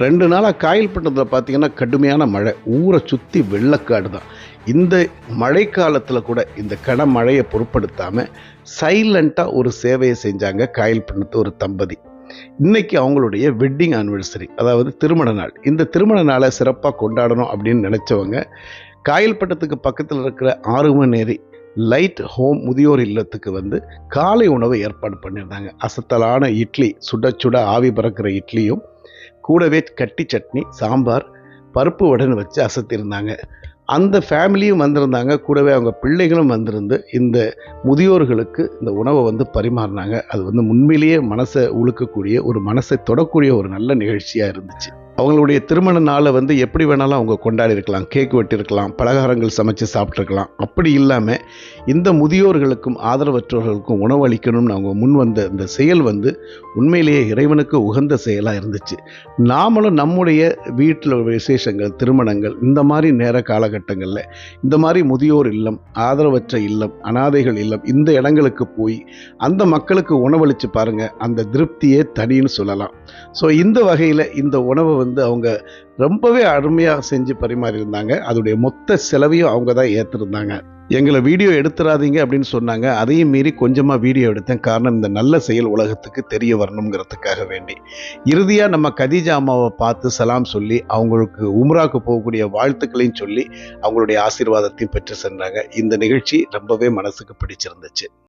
2 நாளாக காயல்பட்டினத்தில் பார்த்தீங்கன்னா கடுமையான மழை, ஊரை சுற்றி வெள்ளக்காடு தான். இந்த மழைக்காலத்தில் கூட இந்த கனமழையை பொருட்படுத்தாமல் சைலண்ட்டாக ஒரு சேவையை செஞ்சாங்க காயல்பட்டினத்து ஒரு தம்பதி. இன்னைக்கு அவங்களுடைய வெட்டிங் ஆனிவர்சரி, அதாவது திருமண நாள். இந்த திருமண நாளை சிறப்பாக கொண்டாடணும் அப்படின்னு நினச்சவங்க காயல்பட்டத்துக்கு பக்கத்தில் இருக்கிற ஆறுமநேரி லைட் ஹோம் முதியோர் இல்லத்துக்கு வந்து காலை உணவை ஏற்பாடு பண்ணியிருந்தாங்க. அசத்தலான இட்லி, சுட சுட ஆவி பறக்கிற இட்லியும் கூடவே கட்டி சட்னி, சாம்பார், பருப்பு வடைன்னு வச்சு அசத்தியிருந்தாங்க. அந்த ஃபேமிலியும் வந்திருந்தாங்க, கூடவே அவங்க பிள்ளைகளும் வந்திருந்து இந்த முதியோர்களுக்கு இந்த உணவை வந்து பரிமாறினாங்க. அது வந்து உண்மையிலேயே மனசை உழுக்கக்கூடிய, ஒரு மனசை தொடக்கூடிய ஒரு நல்ல நிகழ்ச்சியாக இருந்துச்சு. அவங்களுடைய திருமண நாளை வந்து எப்படி வேணாலும் அவங்க கொண்டாடி இருக்கலாம், கேக் வெட்டியிருக்கலாம், பலகாரங்கள் சமைச்சு சாப்பிட்ருக்கலாம். அப்படி இல்லாமல் இந்த முதியோர்களுக்கும் ஆதரவற்றவர்களுக்கும் உணவு அளிக்கணும்னு அவங்க முன் வந்த இந்த செயல் வந்து உண்மையிலேயே இறைவனுக்கு உகந்த செயலாக இருந்துச்சு. நாமளும் நம்முடைய வீட்டில் விசேஷங்கள், திருமணங்கள், இந்த மாதிரி நேர காலகட்டங்களில் இந்த மாதிரி முதியோர் இல்லம், ஆதரவற்ற இல்லம், அனாதைகள் இல்லம், இந்த இடங்களுக்கு போய் அந்த மக்களுக்கு உணவளித்து பாருங்கள், அந்த திருப்தியே தனின்னு சொல்லலாம். ஸோ இந்த வகையில் இந்த உணவை வந்து அவங்க ரொம்பவே அருமையாக செஞ்சு பரிமாறியிருந்தாங்க. அதோடைய மொத்த செலவையும் அவங்க தான் ஏற்றிருந்தாங்க. எங்களை வீடியோ எடுத்துடாதீங்க அப்படின்னு சொன்னாங்க. அதையும் மீறி கொஞ்சமாக வீடியோ எடுத்தேன். காரணம், இந்த நல்ல செயல் உலகத்துக்கு தெரிய வரணுங்கிறதுக்காக வேண்டி. இறுதியாக நம்ம கதீஜா அம்மாவை பார்த்து சலாம் சொல்லி அவங்களுக்கு உம்ராக்கு போகக்கூடிய வாழ்த்துக்களையும் சொல்லி அவங்களுடைய ஆசீர்வாதத்தையும் பெற்று சென்றாங்க. இந்த நிகழ்ச்சி ரொம்பவே மனசுக்கு பிடிச்சிருந்துச்சு.